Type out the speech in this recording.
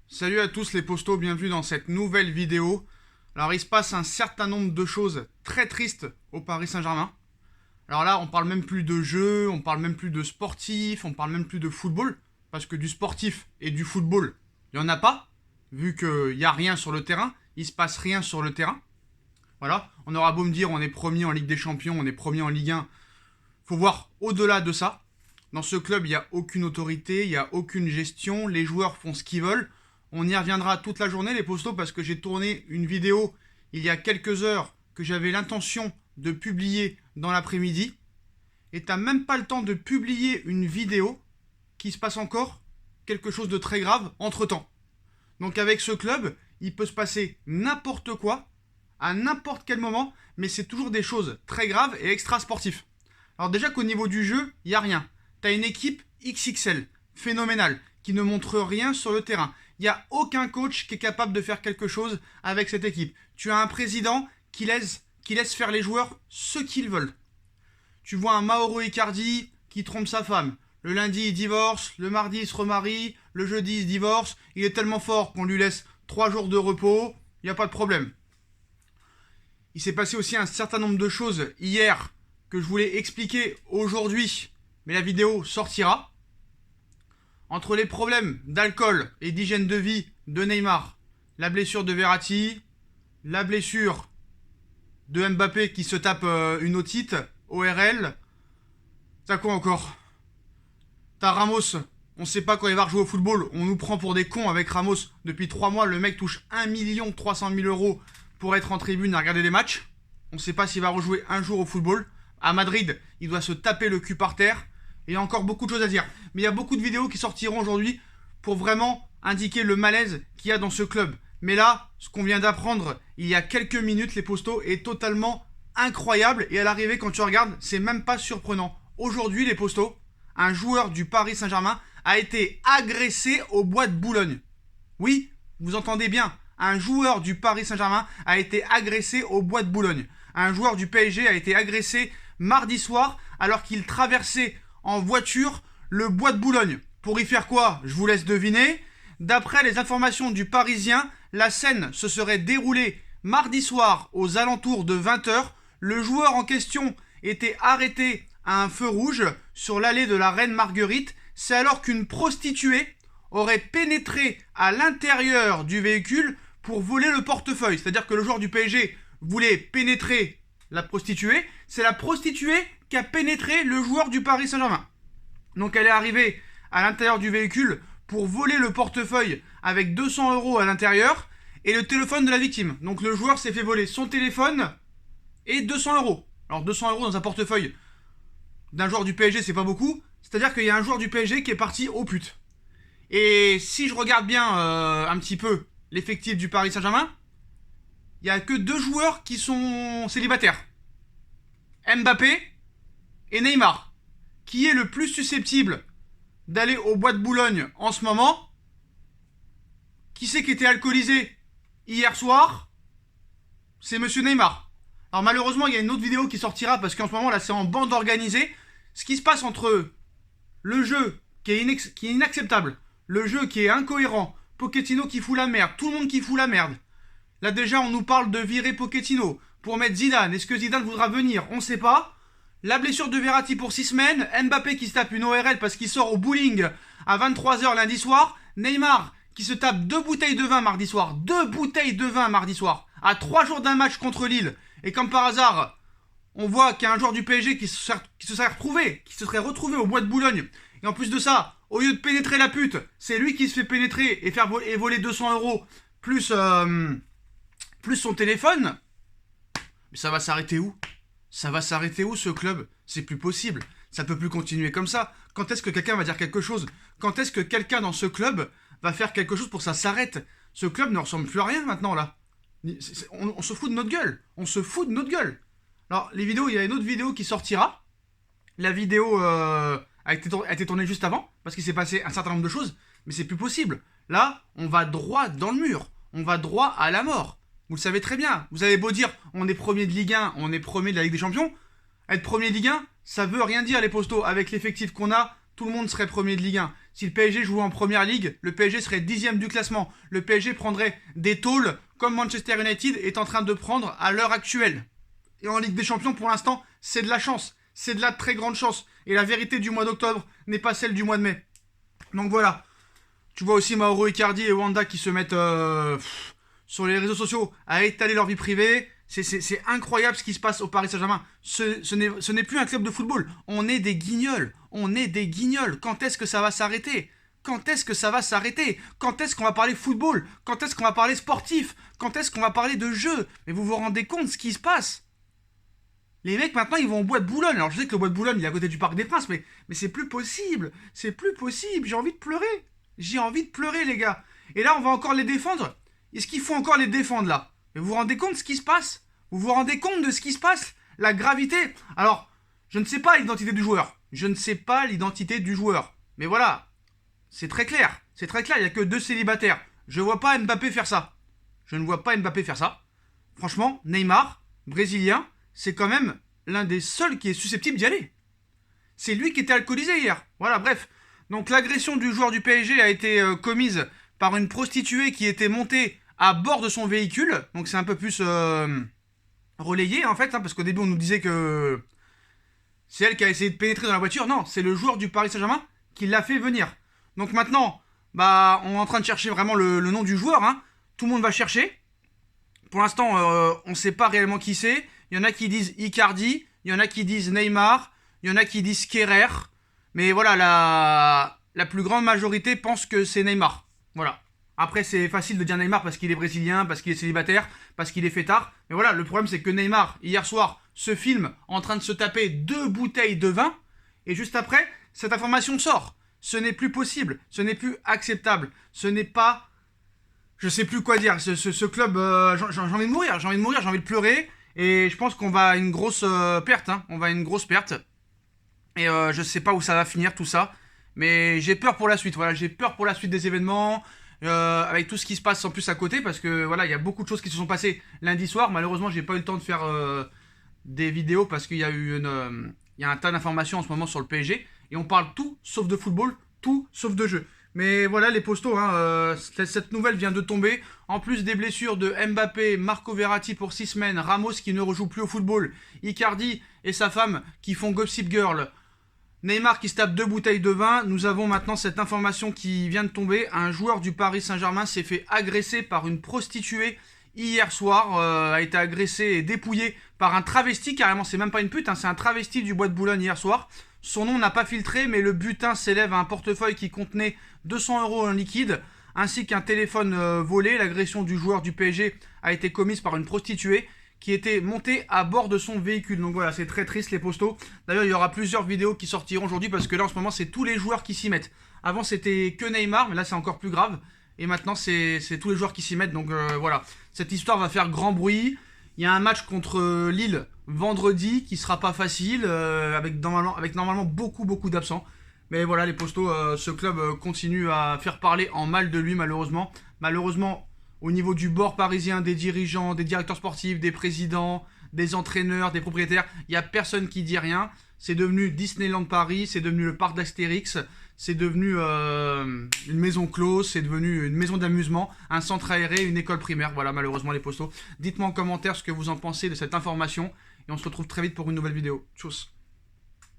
Salut à tous les postos, bienvenue dans cette nouvelle vidéo. Alors il se passe un certain nombre de choses très tristes au Paris Saint-Germain. Alors là, on parle même plus de jeu, on parle même plus de sportif, on parle même plus de football. Parce que du sportif et du football, il n'y en a pas. Vu qu'il n'y a rien sur le terrain, il se passe rien sur le terrain. Voilà, on aura beau me dire on est premier en Ligue des Champions, on est premier en Ligue 1. Faut voir au-delà de ça. Dans ce club, il n'y a aucune autorité, il n'y a aucune gestion, les joueurs font ce qu'ils veulent. On y reviendra toute la journée, les postos, parce que j'ai tourné une vidéo il y a quelques heures que j'avais l'intention de publier dans l'après-midi. Et t'as même pas le temps de publier une vidéo qu'il se passe encore quelque chose de très grave entre-temps. Donc avec ce club, il peut se passer n'importe quoi, à n'importe quel moment, mais c'est toujours des choses très graves et extra-sportives. Alors déjà qu'au niveau du jeu, il n'y a rien. T'as une équipe XXL, phénoménale, qui ne montre rien sur le terrain. Il n'y a aucun coach qui est capable de faire quelque chose avec cette équipe. Tu as un président qui laisse faire les joueurs ce qu'ils veulent. Tu vois un Mauro Icardi qui trompe sa femme. Le lundi, il divorce, le mardi, il se remarie, le jeudi, il se divorce. Il est tellement fort qu'on lui laisse 3 jours de repos, il n'y a pas de problème. Il s'est passé aussi un certain nombre de choses hier que je voulais expliquer aujourd'hui, mais la vidéo sortira. Entre les problèmes d'alcool et d'hygiène de vie de Neymar, la blessure de Verratti, la blessure de Mbappé qui se tape une otite, ORL, t'as quoi encore? T'as Ramos, on sait pas quand il va rejouer au football, on nous prend pour des cons avec Ramos. Depuis 3 mois, le mec touche 1 300 000 € pour être en tribune à regarder des matchs. On sait pas s'il va rejouer un jour au football. À Madrid, il doit se taper le cul par terre. Et il y a encore beaucoup de choses à dire. Mais il y a beaucoup de vidéos qui sortiront aujourd'hui pour vraiment indiquer le malaise qu'il y a dans ce club. Mais là, ce qu'on vient d'apprendre il y a quelques minutes, les postos, est totalement incroyable. Et à l'arrivée, quand tu regardes, c'est même pas surprenant. Aujourd'hui, les postos, un joueur du Paris Saint-Germain a été agressé au bois de Boulogne. Oui, vous entendez bien. Un joueur du Paris Saint-Germain a été agressé au bois de Boulogne. Un joueur du PSG a été agressé mardi soir alors qu'il traversait en voiture le bois de Boulogne. Pour y faire quoi? Je vous laisse deviner. D'après les informations du Parisien, la scène se serait déroulée mardi soir aux alentours de 20h. Le joueur en question était arrêté à un feu rouge sur l'allée de la Reine Marguerite. C'est alors qu'une prostituée aurait pénétré à l'intérieur du véhicule pour voler le portefeuille. C'est-à-dire que le joueur du PSG voulait pénétrer la prostituée. C'est la prostituée qui a pénétré le joueur du Paris Saint-Germain. Donc elle est arrivée à l'intérieur du véhicule pour voler le portefeuille avec 200 € à l'intérieur et le téléphone de la victime. Donc le joueur s'est fait voler son téléphone et 200 €. Alors 200 € dans un portefeuille d'un joueur du PSG, c'est pas beaucoup. C'est-à-dire qu'il y a un joueur du PSG qui est parti aux putes. Et si je regarde bien un petit peu l'effectif du Paris Saint-Germain, il n'y a que 2 joueurs qui sont célibataires. Mbappé et Neymar. Qui est le plus susceptible d'aller au bois de Boulogne en ce moment? Qui c'est qui était alcoolisé hier soir? C'est monsieur Neymar. Alors malheureusement, il y a une autre vidéo qui sortira parce qu'en ce moment, là, c'est en bande organisée. Ce qui se passe entre le jeu qui est inacceptable, le jeu qui est incohérent, Pochettino qui fout la merde, tout le monde qui fout la merde. Là déjà, on nous parle de virer Pochettino pour mettre Zidane. Est-ce que Zidane voudra venir? On ne sait pas. La blessure de Verratti pour 6 semaines. Mbappé qui se tape une ORL parce qu'il sort au bowling à 23h lundi soir. Neymar qui se tape 2 bouteilles de vin mardi soir. 2 bouteilles de vin mardi soir. À 3 jours d'un match contre Lille. Et comme par hasard, on voit qu'il y a un joueur du PSG qui se serait retrouvé au bois de Boulogne. Et en plus de ça, au lieu de pénétrer la pute, c'est lui qui se fait pénétrer et voler 200 € plus son téléphone. Mais ça va s'arrêter où? Ça va s'arrêter où ce club? C'est plus possible. Ça peut plus continuer comme ça. Quand est-ce que quelqu'un va dire quelque chose? Quand est-ce que quelqu'un dans ce club va faire quelque chose pour que ça s'arrête? Ce club ne ressemble plus à rien maintenant là. On se fout de notre gueule. On se fout de notre gueule. Alors les vidéos, il y a une autre vidéo qui sortira. La vidéo a été tournée juste avant parce qu'il s'est passé un certain nombre de choses. Mais c'est plus possible. Là, on va droit dans le mur. On va droit à la mort. Vous le savez très bien. Vous avez beau dire, on est premier de Ligue 1, on est premier de la Ligue des Champions. Être premier de Ligue 1, ça veut rien dire les postos. Avec l'effectif qu'on a, tout le monde serait premier de Ligue 1. Si le PSG jouait en première ligue, le PSG serait 10e du classement. Le PSG prendrait des tôles comme Manchester United est en train de prendre à l'heure actuelle. Et en Ligue des Champions, pour l'instant, c'est de la chance. C'est de la très grande chance. Et la vérité du mois d'octobre n'est pas celle du mois de mai. Donc voilà. Tu vois aussi Mauro Icardi et Wanda qui se mettent sur les réseaux sociaux à étaler leur vie privée. C'est incroyable ce qui se passe au Paris Saint-Germain. Ce n'est plus un club de football. On est des guignols. On est des guignols. Quand est-ce que ça va s'arrêter ? Quand est-ce que ça va s'arrêter ? Quand est-ce qu'on va parler football ? Quand est-ce qu'on va parler sportif ? Quand est-ce qu'on va parler de jeu ? Mais vous vous rendez compte de ce qui se passe ? Les mecs maintenant ils vont au bois de Boulogne. Alors je sais que le bois de Boulogne il est à côté du Parc des Princes, mais c'est plus possible. C'est plus possible. J'ai envie de pleurer. J'ai envie de pleurer les gars. Et là on va encore les défendre. Est-ce qu'il faut encore les défendre là ? Mais vous vous rendez compte de ce qui se passe ? Vous vous rendez compte de ce qui se passe ? La gravité. Alors, je ne sais pas l'identité du joueur. Je ne sais pas l'identité du joueur. Mais voilà, c'est très clair. C'est très clair, il n'y a que 2 célibataires. Je ne vois pas Mbappé faire ça. Je ne vois pas Mbappé faire ça. Franchement, Neymar, brésilien, c'est quand même l'un des seuls qui est susceptible d'y aller. C'est lui qui était alcoolisé hier. Voilà, bref. Donc l'agression du joueur du PSG a été commise par une prostituée qui était montée à bord de son véhicule. Donc c'est un peu plus relayé en fait, hein, parce qu'au début on nous disait que c'est elle qui a essayé de pénétrer dans la voiture. Non, c'est le joueur du Paris Saint-Germain qui l'a fait venir. Donc maintenant, bah, on est en train de chercher vraiment le nom du joueur. Hein. Tout le monde va chercher. Pour l'instant, on ne sait pas réellement qui c'est. Il y en a qui disent Icardi, il y en a qui disent Neymar, il y en a qui disent Kerrer. Mais voilà, la plus grande majorité pense que c'est Neymar. Voilà. Après, c'est facile de dire Neymar parce qu'il est brésilien, parce qu'il est célibataire, parce qu'il est fêtard. Mais voilà, le problème, c'est que Neymar, hier soir, se filme en train de se taper 2 bouteilles de vin. Et juste après, cette information sort. Ce n'est plus possible. Ce n'est plus acceptable. Ce n'est pas... Je sais plus quoi dire. Ce club, j'ai envie de mourir. J'ai envie de mourir, j'ai envie de pleurer. Et je pense qu'on va à une grosse perte. Hein. On va à une grosse perte. Et je sais pas où ça va finir tout ça. Mais j'ai peur pour la suite. Voilà, j'ai peur pour la suite des événements. Avec tout ce qui se passe en plus à côté, parce que voilà, il y a beaucoup de choses qui se sont passées lundi soir. Malheureusement, j'ai pas eu le temps de faire des vidéos parce qu'il y a eu il y a un tas d'informations en ce moment sur le PSG et on parle tout sauf de football, tout sauf de jeu. Mais voilà les postos, hein, cette nouvelle vient de tomber. En plus des blessures de Mbappé, Marco Verratti pour 6 semaines, Ramos qui ne rejoue plus au football, Icardi et sa femme qui font Gossip Girl, Neymar qui se tape 2 bouteilles de vin. Nous avons maintenant cette information qui vient de tomber. Un joueur du Paris Saint-Germain s'est fait agresser par une prostituée hier soir. A été agressé et dépouillé par un travesti. Carrément, c'est même pas une pute, hein, c'est un travesti du bois de Boulogne hier soir. Son nom n'a pas filtré, mais le butin s'élève à un portefeuille qui contenait 200 € en liquide, ainsi qu'un téléphone volé. L'agression du joueur du PSG a été commise par une prostituée qui était monté à bord de son véhicule. Donc voilà, c'est très triste les postos. D'ailleurs, il y aura plusieurs vidéos qui sortiront aujourd'hui parce que là, en ce moment, c'est tous les joueurs qui s'y mettent. Avant, c'était que Neymar, mais là, c'est encore plus grave. Et maintenant, c'est tous les joueurs qui s'y mettent. Donc voilà, cette histoire va faire grand bruit. Il y a un match contre Lille vendredi qui sera pas facile, avec normalement beaucoup d'absents. Mais voilà, les postos, ce club continue à faire parler en mal de lui, malheureusement. Malheureusement, au niveau du bord parisien, des dirigeants, des directeurs sportifs, des présidents, des entraîneurs, des propriétaires, il n'y a personne qui dit rien. C'est devenu Disneyland Paris, c'est devenu le parc d'Astérix, c'est devenu une maison close, c'est devenu une maison d'amusement, un centre aéré, une école primaire. Voilà, malheureusement les postos. Dites-moi en commentaire ce que vous en pensez de cette information et on se retrouve très vite pour une nouvelle vidéo. Tchuss.